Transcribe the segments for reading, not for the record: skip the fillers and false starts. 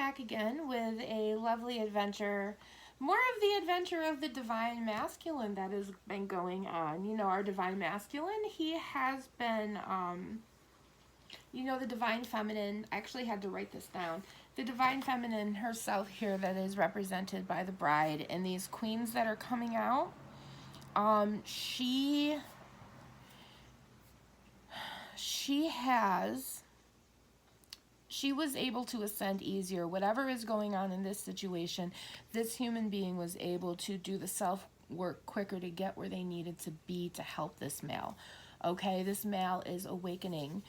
back again with a lovely adventure. More of the adventure of the divine masculine that has been going on. You know, our divine masculine, he has been, the divine feminine. I actually had to write this down. The divine feminine herself here, that is represented by the bride and these queens that are coming out. She was able to ascend easier. Whatever is going on in this situation, this human being was able to do the self work quicker to get where they needed to be to help this male. Okay, this male is awakening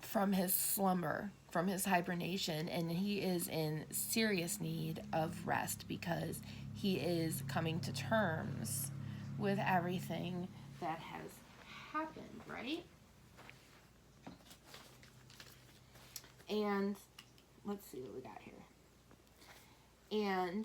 from his slumber, from his hibernation, and he is in serious need of rest because he is coming to terms with everything that has happened, right? And let's see what we got here. And,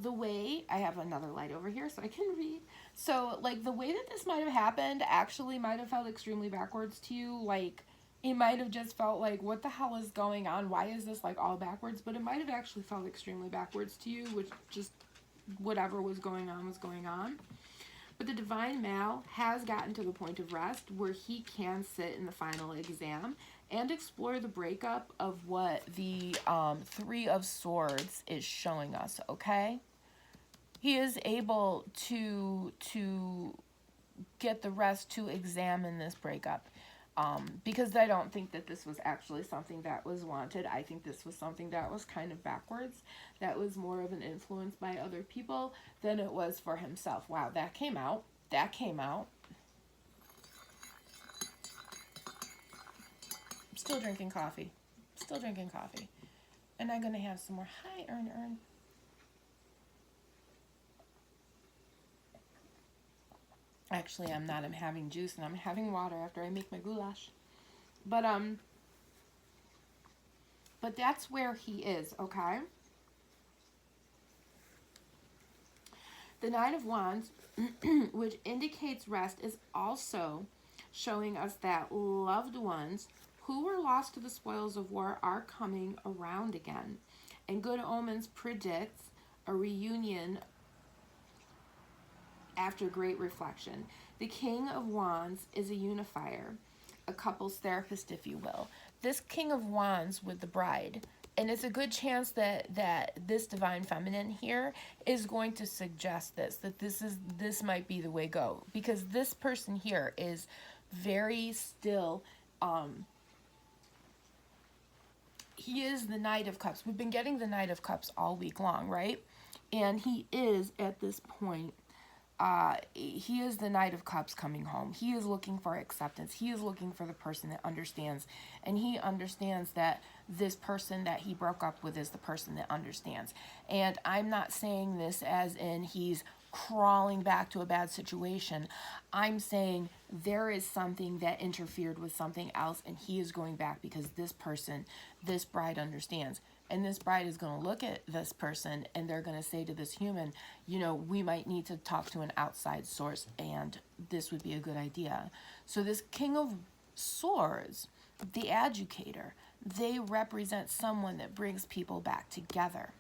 the way, I have another light over here so I can read. So, like, the way that this might have happened actually might have felt extremely backwards to you. Like, it might have just felt like, what the hell is going on? Why is this, like, all backwards? But it might have actually felt extremely backwards to you, which just whatever was going on was going on. But the divine male has gotten to the point of rest where he can sit in the final exam and explore the breakup of what the Three of Swords is showing us, okay? He is able to get the rest to examine this breakup. Because I don't think that this was actually something that was wanted. I think this was something that was kind of backwards. That was more of an influence by other people than it was for himself. Wow, that came out. That came out. I'm still drinking coffee. Still drinking coffee. And I'm going to have some more. Hi, Ern. Actually, I'm not. I'm having juice and I'm having water after I make my goulash. But that's where he is, okay? The Nine of Wands, which indicates rest, is also showing us that loved ones who were lost to the spoils of war are coming around again. And Good Omens predicts a reunion after great reflection. The King of Wands is a unifier, a couples therapist, if you will. This King of Wands with the bride, and it's a good chance that this divine feminine here is going to suggest that this might be the way go, because this person here is very still. He is the Knight of Cups. We've been getting the Knight of Cups all week long, right? And he is at this point. He is the Knight of Cups coming home. He is looking for acceptance. He is looking for the person that understands. And he understands that this person that he broke up with is the person that understands. And I'm not saying this as in he's crawling back to a bad situation. I'm saying there is something that interfered with something else, and he is going back because this person, this bride, understands. And this bride is going to look at this person and they're going to say to this human, we might need to talk to an outside source and this would be a good idea. So this King of Swords, the educator, they represent someone that brings people back together,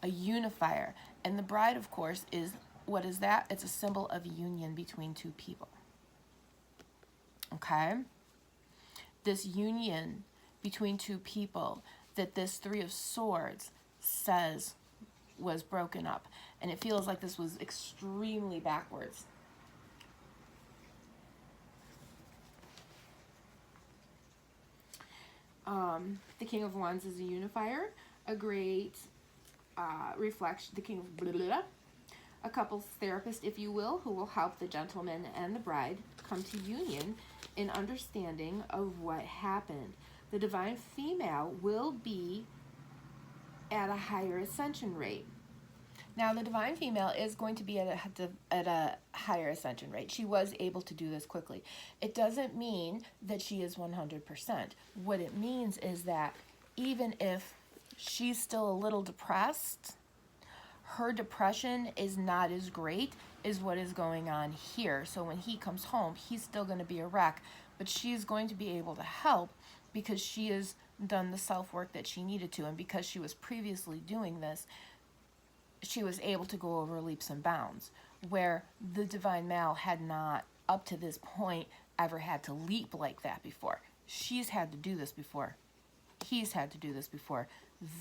a unifier. And the bride, of course, is, what is that? It's a symbol of union between two people. Okay? This union between two people that this Three of Swords says was broken up. And it feels like this was extremely backwards. The King of Wands is a unifier, a great reflection, the King of blah, blah, blah, a couples therapist, if you will, who will help the gentleman and the bride come to union in understanding of what happened. The divine female will be at a higher ascension rate. Now, the divine female is going to be at a higher ascension rate. She was able to do this quickly. It doesn't mean that she is 100%. What it means is that even if she's still a little depressed, her depression is not as great as what is going on here. So when he comes home, he's still going to be a wreck, but she's going to be able to help because she has done the self-work that she needed to, and because she was previously doing this, she was able to go over leaps and bounds, where the divine male had not, up to this point, ever had to leap like that before. She's had to do this before. He's had to do this before.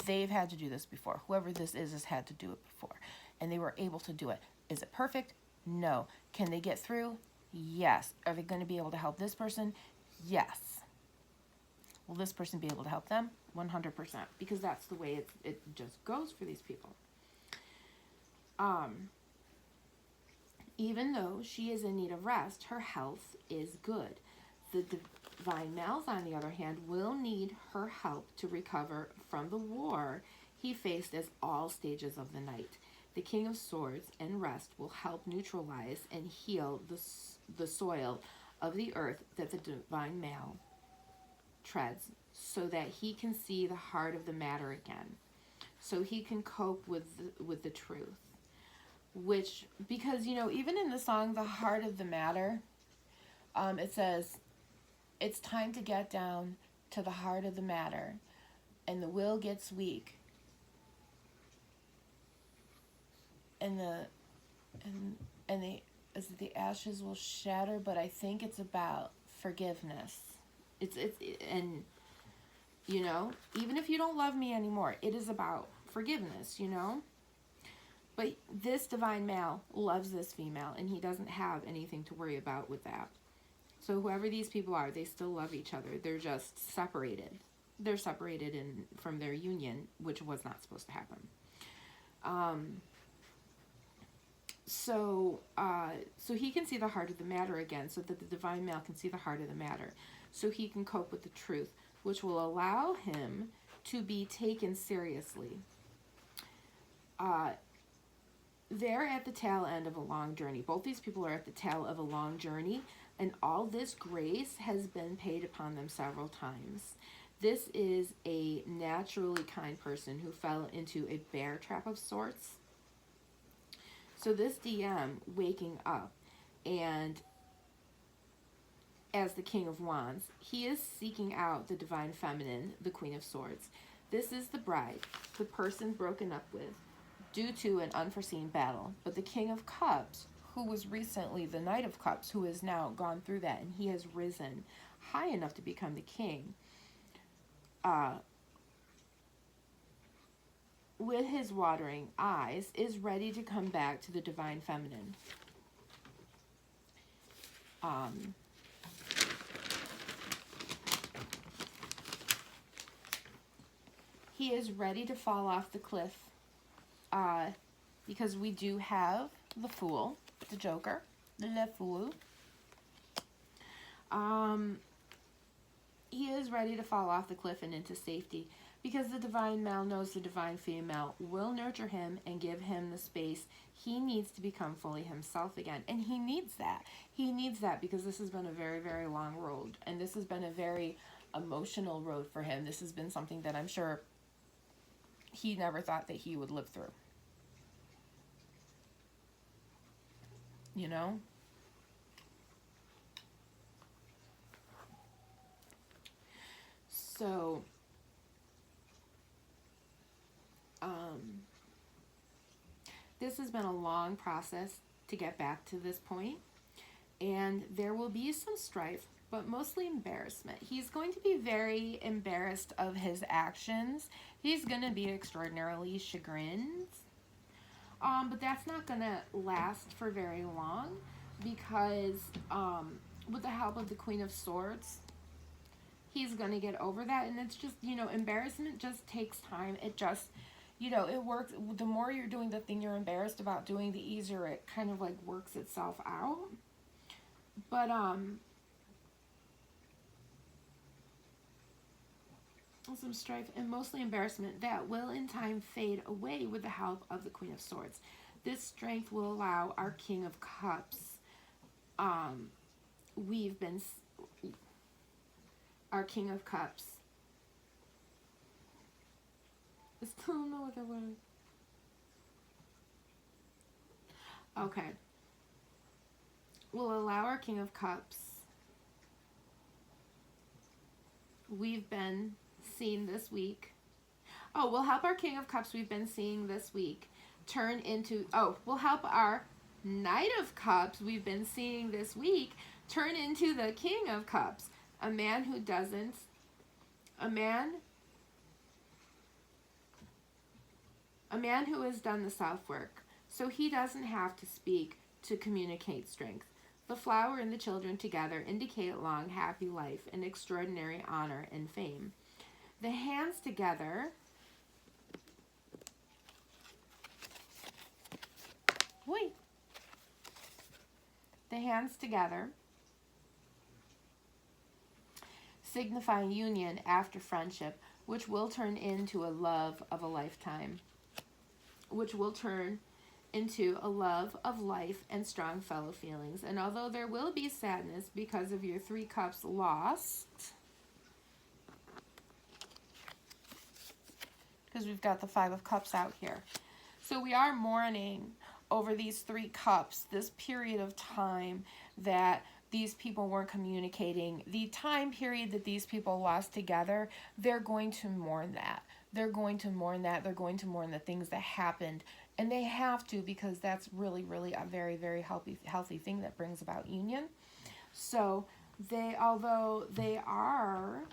They've had to do this before. Whoever this is has had to do it before. And they were able to do it. Is it perfect? No. Can they get through? Yes. Are they going to be able to help this person? Yes. Will this person be able to help them? 100%. Because that's the way it just goes for these people. Even though she is in need of rest, her health is good. The divine males, on the other hand, will need her help to recover from the war he faced as all stages of the night. The King of Swords and rest will help neutralize and heal the soil of the earth that the divine male treads, so that he can see the heart of the matter again, so he can cope with the truth. Which, because, you know, even in the song The Heart of the Matter, it says, it's time to get down to the heart of the matter, and the will gets weak, and the ashes will shatter. But I think it's about forgiveness. And, you know, even if you don't love me anymore, it is about forgiveness, you know. But this divine male loves this female, and he doesn't have anything to worry about with that. So whoever these people are, they still love each other. They're just separated. They're separated from their union, which was not supposed to happen. So he can see the heart of the matter again, so that the divine male can see the heart of the matter, so he can cope with the truth, which will allow him to be taken seriously. They're at the tail end of a long journey. Both these people are at the tail of a long journey, and all this grace has been paid upon them several times. This is a naturally kind person who fell into a bear trap of sorts. So this DM waking up, and as the King of Wands, he is seeking out the divine feminine, the Queen of Swords. This is the bride, the person broken up with due to an unforeseen battle. But the King of Cups, who was recently the Knight of Cups, who has now gone through that, and he has risen high enough to become the king, with his watering eyes, is ready to come back to the divine feminine. He is ready to fall off the cliff, because we do have the Fool, the Joker, Le Fou. He is ready to fall off the cliff and into safety, because the divine male knows the divine female will nurture him and give him the space he needs to become fully himself again. And he needs that. He needs that because this has been a very, very long road, and this has been a very emotional road for him. This has been something that I'm sure he never thought that he would live through. You know? So, this has been a long process to get back to this point, and there will be some strife, but mostly embarrassment. He's going to be very embarrassed of his actions. He's going to be extraordinarily chagrined, but that's not going to last for very long, because with the help of the Queen of Swords, he's going to get over that. And it's just, you know, embarrassment just takes time. It just, you know, it works. The more you're doing the thing you're embarrassed about doing, the easier it kind of like works itself out. But some strife and mostly embarrassment that will in time fade away with the help of the Queen of Swords. This strength will allow our King of Cups, our King of Cups, I still don't know what that word. Okay. Will allow our King of Cups, we've been seeing this week. Oh, we'll help our King of Cups we've been seeing this week turn into, we'll help our Knight of Cups we've been seeing this week turn into the King of Cups. A man who doesn't, a man who has done the self-work, so he doesn't have to speak to communicate strength. The flower and the children together indicate a long, happy life and extraordinary honor and fame. The hands together, signifying union after friendship, which will turn into a love of a lifetime, which will turn into a love of life and strong fellow feelings. And although there will be sadness because of your 3 cups lost, because we've got the 5 of cups out here. So we are mourning over these 3 cups, this period of time that these people weren't communicating, the time period that these people lost together. They're going to mourn that. They're going to mourn that. They're going to mourn the things that happened. And they have to, because that's really, really a very, very healthy thing that brings about union. So they, although they are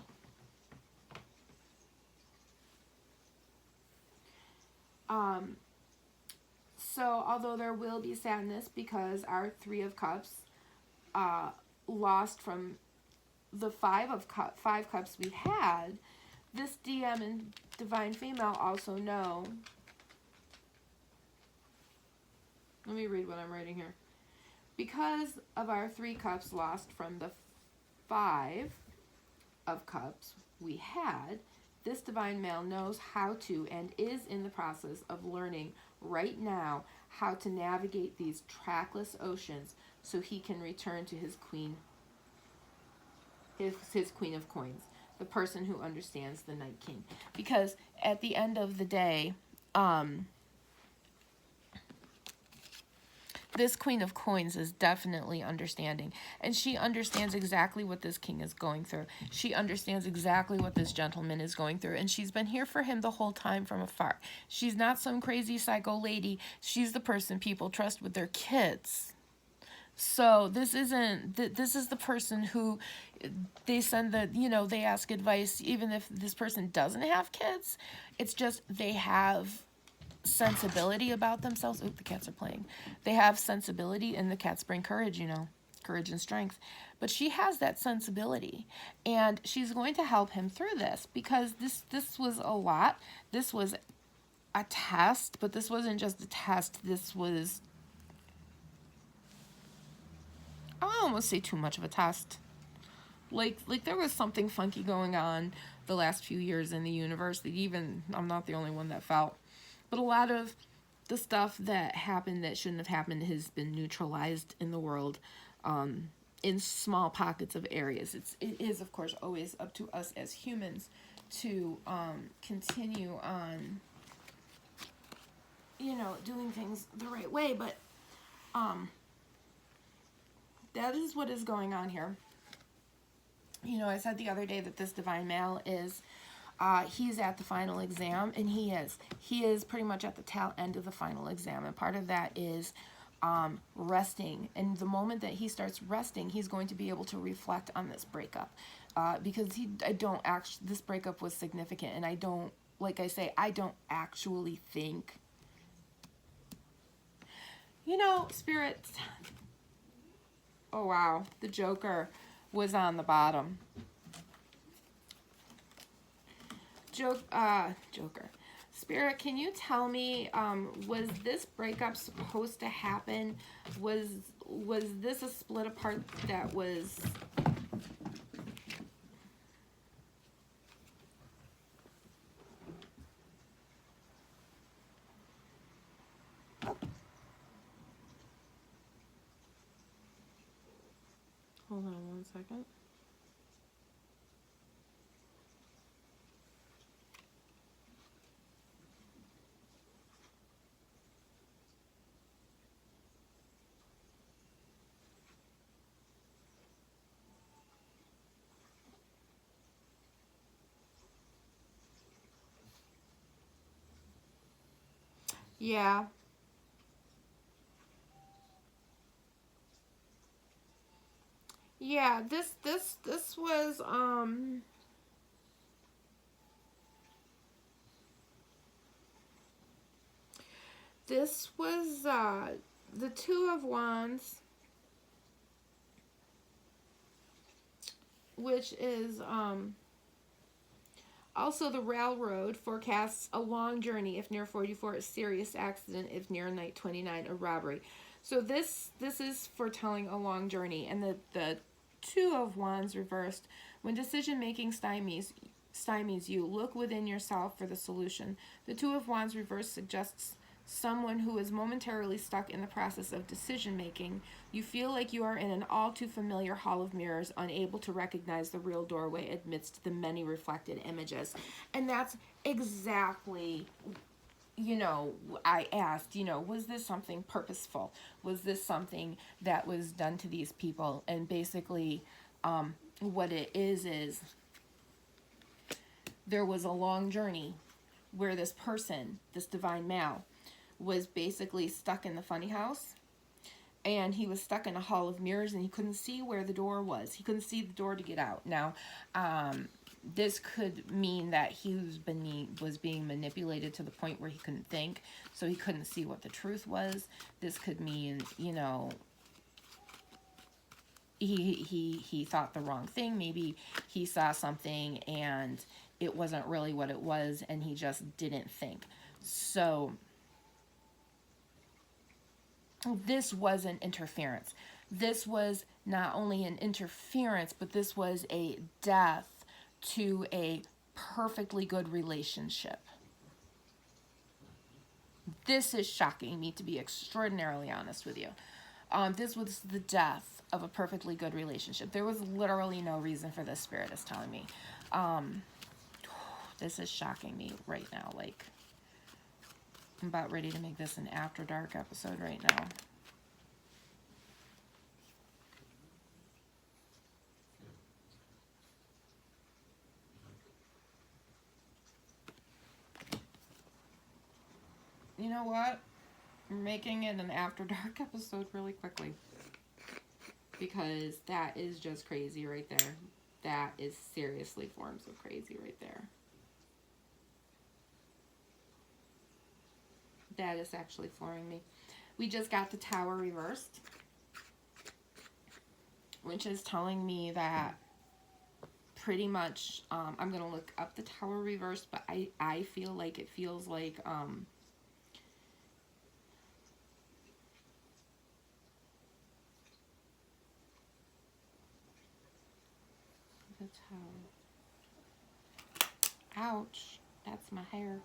although there will be sadness because our 3 of Cups lost from the 5 cups we've had, this DM and Divine Female also know. Let me read what I'm writing here. Because of our 3 cups lost from the 5 of Cups we had, this Divine Male knows how to and is in the process of learning right now how to navigate these trackless oceans so he can return to his queen, his Queen of Coins, the person who understands the Night King. Because at the end of the day, this Queen of Coins is definitely understanding. And she understands exactly what this king is going through. She understands exactly what this gentleman is going through. And she's been here for him the whole time from afar. She's not some crazy psycho lady. She's the person people trust with their kids. So this isn't, this is the person who they send the, they ask advice even if this person doesn't have kids. It's just they have sensibility about themselves. The cats are playing. They have sensibility, and the cats bring courage, courage and strength. But she has that sensibility, and she's going to help him through this, because this was a lot. This was a test, but this wasn't just a test. This was, I almost say too much of a test. Like there was something funky going on the last few years in the universe that even I'm not the only one that felt. But a lot of the stuff that happened that shouldn't have happened has been neutralized in the world, in small pockets of areas. It is, of course, always up to us as humans to continue on, doing things the right way. But that is what is going on here. I said the other day that this Divine Male is... he's at the final exam, and he is pretty much at the tail end of the final exam, and part of that is resting. And the moment that he starts resting, he's going to be able to reflect on this breakup, because this breakup was significant, and I don't actually think, Spirit. Oh wow, the Joker was on the bottom. Joker. Spirit, can you tell me, was this breakup supposed to happen? Was this a split apart that was... Hold on one second. Yeah. Yeah, this was the Two of Wands, which is also the railroad forecasts a long journey if near 44, a serious accident if near night 29, a robbery. So this is foretelling a long journey. And the Two of Wands reversed, when decision making stymies you, look within yourself for the solution. The Two of Wands reversed suggests someone who is momentarily stuck in the process of decision making. You feel like you are in an all too familiar hall of mirrors, unable to recognize the real doorway amidst the many reflected images. And that's exactly, I asked, was this something purposeful? Was this something that was done to these people? And basically, what it is there was a long journey where this person, this divine male, was basically stuck in the funny house, and he was stuck in a hall of mirrors, and he couldn't see where the door was. He couldn't see the door to get out. Now, this could mean that he was being manipulated to the point where he couldn't think, so he couldn't see what the truth was. This could mean, he thought the wrong thing. Maybe he saw something and it wasn't really what it was, and he just didn't think. So this was an interference. This was not only an interference, but this was a death to a perfectly good relationship. This is shocking me, to be extraordinarily honest with you. This was the death of a perfectly good relationship. There was literally no reason for this, Spirit is telling me. This is shocking me right now. Like, I'm about ready to make this an After Dark episode right now. You know what? I'm making it an After Dark episode really quickly, because that is just crazy right there. That is seriously forms of crazy right there. That is actually flooring me. We just got the Tower reversed, which is telling me that pretty much, I'm going to look up the Tower reversed, but I feel like it feels like, the Tower. Ouch. That's my hair.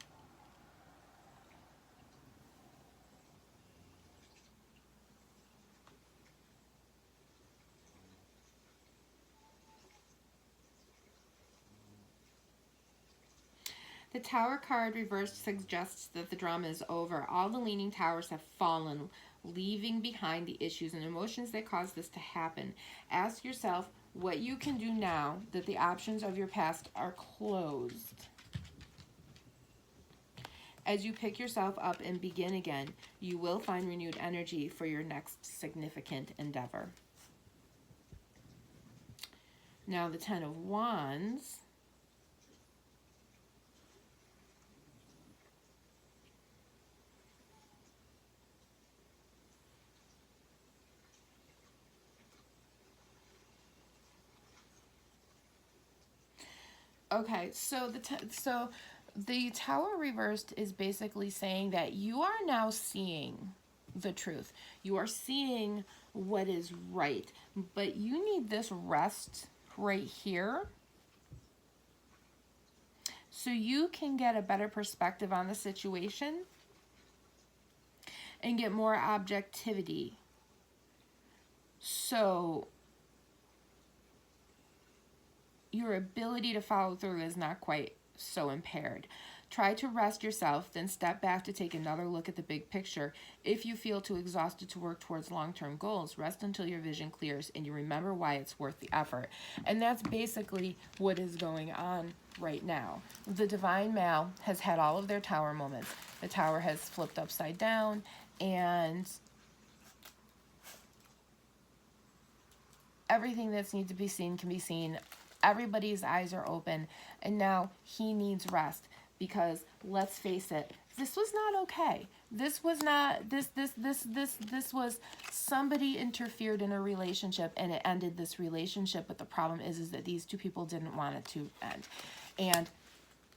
The Tower card reversed suggests that the drama is over. All the leaning towers have fallen, leaving behind the issues and emotions that caused this to happen. Ask yourself what you can do now that the options of your past are closed. As you pick yourself up and begin again, you will find renewed energy for your next significant endeavor. Now the Ten of Wands. Okay, so the Tower reversed is basically saying that you are now seeing the truth. You are seeing what is right, but you need this rest right here so you can get a better perspective on the situation and get more objectivity. So your ability to follow through is not quite so impaired. Try to rest yourself, then step back to take another look at the big picture. If you feel too exhausted to work towards long-term goals, rest until your vision clears and you remember why it's worth the effort. And that's basically what is going on right now. The divine male has had all of their tower moments. The tower has flipped upside down, and everything that's needs to be seen can be seen. Everybody's eyes are open, and now he needs rest, because let's face it, this was not okay. This was not, this was, somebody interfered in a relationship and it ended this relationship, but the problem is that these two people didn't want it to end. And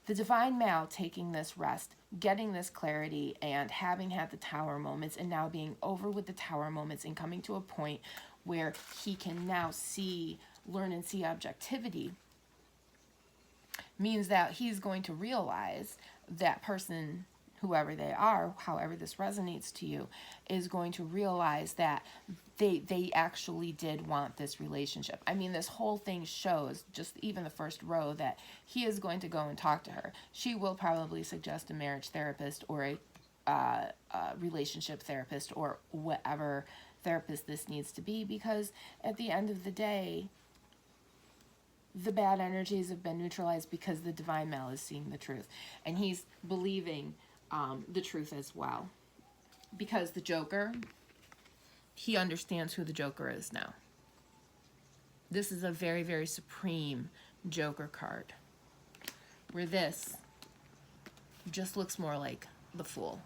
the divine male taking this rest, getting this clarity, and having had the tower moments, and now being over with the tower moments and coming to a point where he can now see, learn and see objectivity, means that he's going to realize that person, whoever they are, however this resonates to you, is going to realize that they actually did want this relationship. I mean, this whole thing shows, just even the first row, that he is going to go and talk to her. She will probably suggest a marriage therapist or a relationship therapist or whatever therapist this needs to be, because at the end of the day, the bad energies have been neutralized because the divine male is seeing the truth, and he's believing the truth as well, because the Joker, he understands who the Joker is now. This is a very, very supreme Joker card, where this just looks more like the Fool.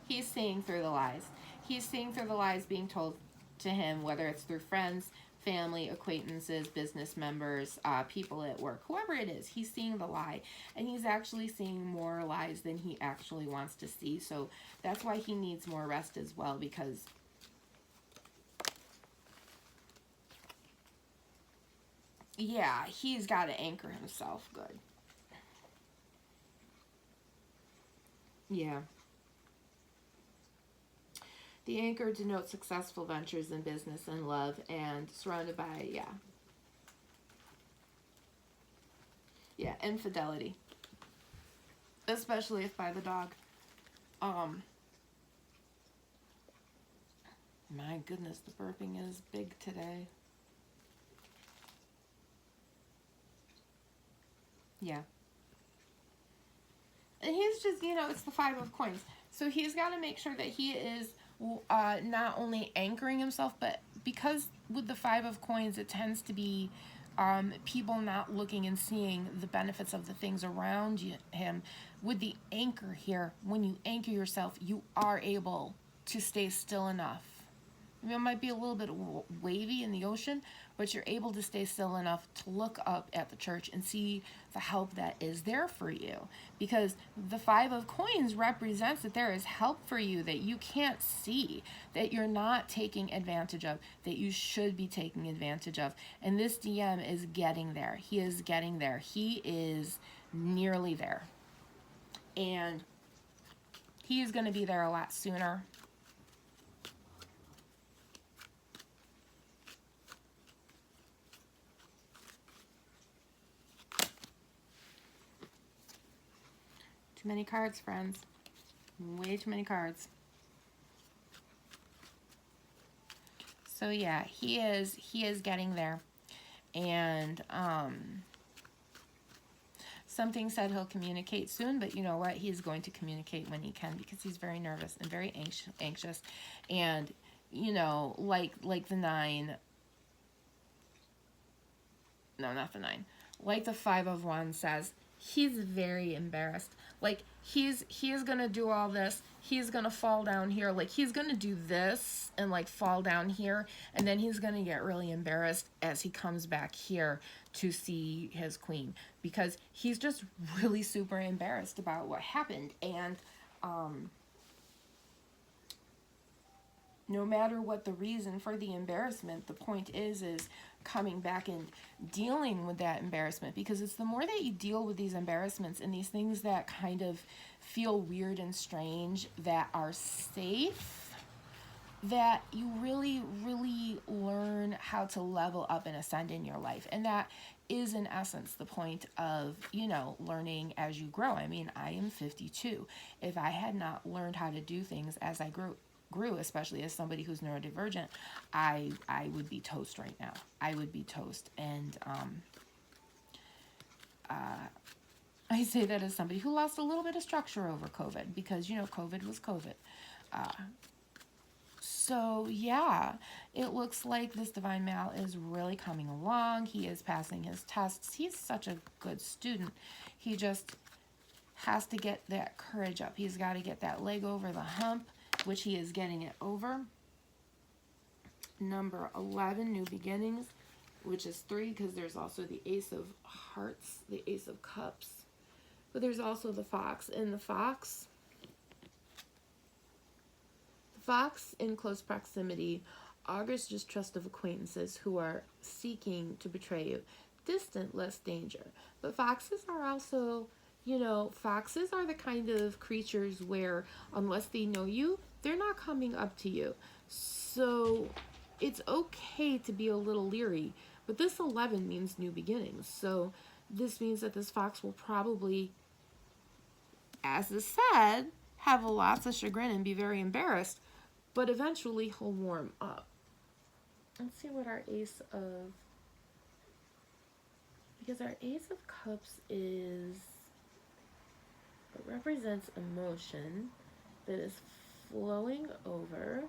He's seeing through the lies. He's seeing through the lies being told to him, whether it's through friends, family, acquaintances, business members, people at work, whoever it is. He's seeing the lie, and he's actually seeing more lies than he actually wants to see. So that's why he needs more rest as well, because yeah, he's got to anchor himself good. Yeah. The anchor denotes successful ventures in business and love, and surrounded by, yeah, infidelity. Especially if by the dog. My goodness, the burping is big today. Yeah. And he's just, it's the Five of Coins. So he's got to make sure that he is not only anchoring himself, but because with the Five of Coins, it tends to be people not looking and seeing the benefits of the things around him. With the anchor here, when you anchor yourself, you are able to stay still enough. I mean, it might be a little bit wavy in the ocean, but you're able to stay still enough to look up at the church and see the help that is there for you. Because the Five of Coins represents that there is help for you that you can't see, that you're not taking advantage of, that you should be taking advantage of. And this DM is getting there. He is getting there. He is nearly there. And he is going to be there a lot sooner. Too many cards, friends. Way too many cards. So yeah, he is getting there. And something said he'll communicate soon, but you know what? He's going to communicate when he can, because he's very nervous and very anxious. And like the 9. No, not the 9. Like the Five of Wands says, he's very embarrassed. Like, he is going to do all this. He's going to fall down here. Like, he's going to do this and, like, fall down here. And then he's going to get really embarrassed as he comes back here to see his queen. Because he's just really super embarrassed about what happened. And no matter what the reason for the embarrassment, the point is coming back and dealing with that embarrassment, because it's the more that you deal with these embarrassments and these things that kind of feel weird and strange that are safe, that you really, really learn how to level up and ascend in your life. And that is, in essence, the point of, learning as you grow. I mean, I am 52. If I had not learned how to do things as I grew, especially as somebody who's neurodivergent, I would be toast right now. I would be toast. And I say that as somebody who lost a little bit of structure over COVID, because, COVID was COVID. So yeah, it looks like this divine male is really coming along. He is passing his tests. He's such a good student. He just has to get that courage up. He's got to get that leg over the hump, which he is getting it over. Number 11, new beginnings, which is 3, because there's also the Ace of Hearts, the Ace of Cups, but there's also the Fox. And the Fox in close proximity augurs distrust of acquaintances who are seeking to betray you. Distant, less danger. But foxes are also, foxes are the kind of creatures where, unless they know you, they're not coming up to you. So it's okay to be a little leery. But this 11 means new beginnings. So this means that this fox will probably, as is said, have lots of chagrin and be very embarrassed. But eventually he'll warm up. Let's see what our Ace of... Because our Ace of Cups it represents emotion that is flowing over.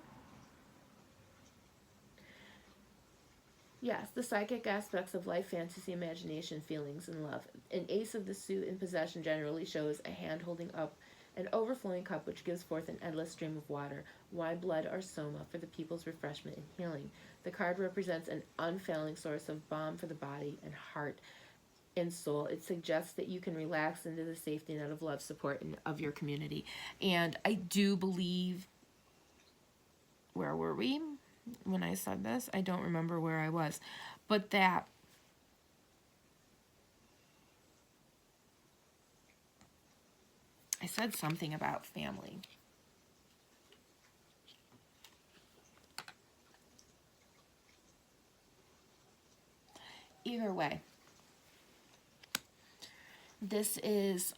Yes, the psychic aspects of life, fantasy, imagination, feelings, and love. An Ace of the suit in possession generally shows a hand holding up an overflowing cup which gives forth an endless stream of water, wine, blood, or soma for the people's refreshment and healing. The card represents an unfailing source of balm for the body and heart and soul. It suggests that you can relax into the safety net of love, support, and of your community. And I do believe... Where were we when I said this? I don't remember where I was. But that... I said something about family. Either way, this is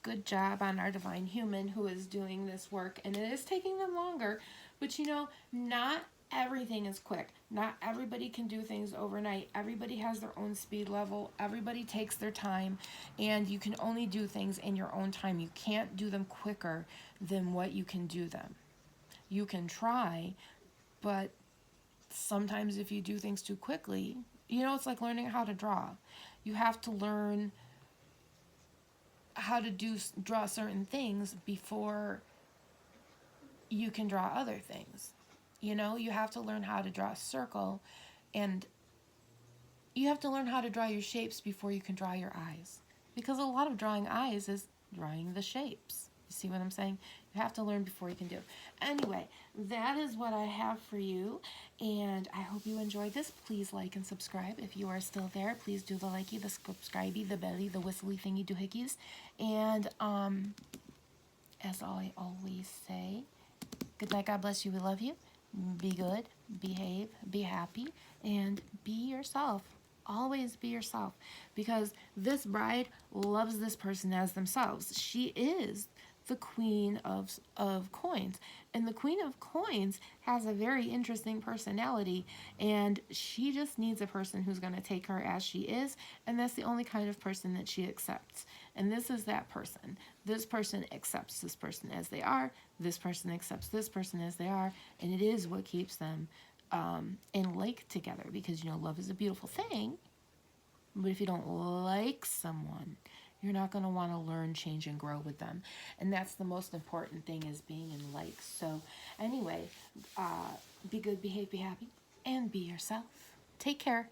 good job on our divine human who is doing this work, and it is taking them longer, but not everything is quick. Not everybody can do things overnight. Everybody has their own speed level. Everybody takes their time, and you can only do things in your own time. You can't do them quicker than what you can do them. You can try, but sometimes if you do things too quickly, it's like learning how to draw. You have to learn how to draw certain things before you can draw other things. You have to learn how to draw a circle, and you have to learn how to draw your shapes before you can draw your eyes. Because a lot of drawing eyes is drawing the shapes. You see what I'm saying? You have to learn before you can do. Anyway, that is what I have for you, and I hope you enjoyed this. Please like and subscribe. If you are still there, please do the likey, the subscribey, the belly, the whistly thingy doohickeys. And as I always say, good night, God bless you, we love you. Be good, behave, be happy, and be yourself. Always be yourself, because this bride loves this person as themselves. She is the Queen of Coins, and the Queen of Coins has a very interesting personality, and she just needs a person who's going to take her as she is, and that's the only kind of person that she accepts. And this is that person. This person accepts this person as they are. This person accepts this person as they are, and it is what keeps them in like together, because love is a beautiful thing, but if you don't like someone, you're not going to want to learn, change, and grow with them. And that's the most important thing, is being in like. So anyway, be good, behave, be happy, and be yourself. Take care.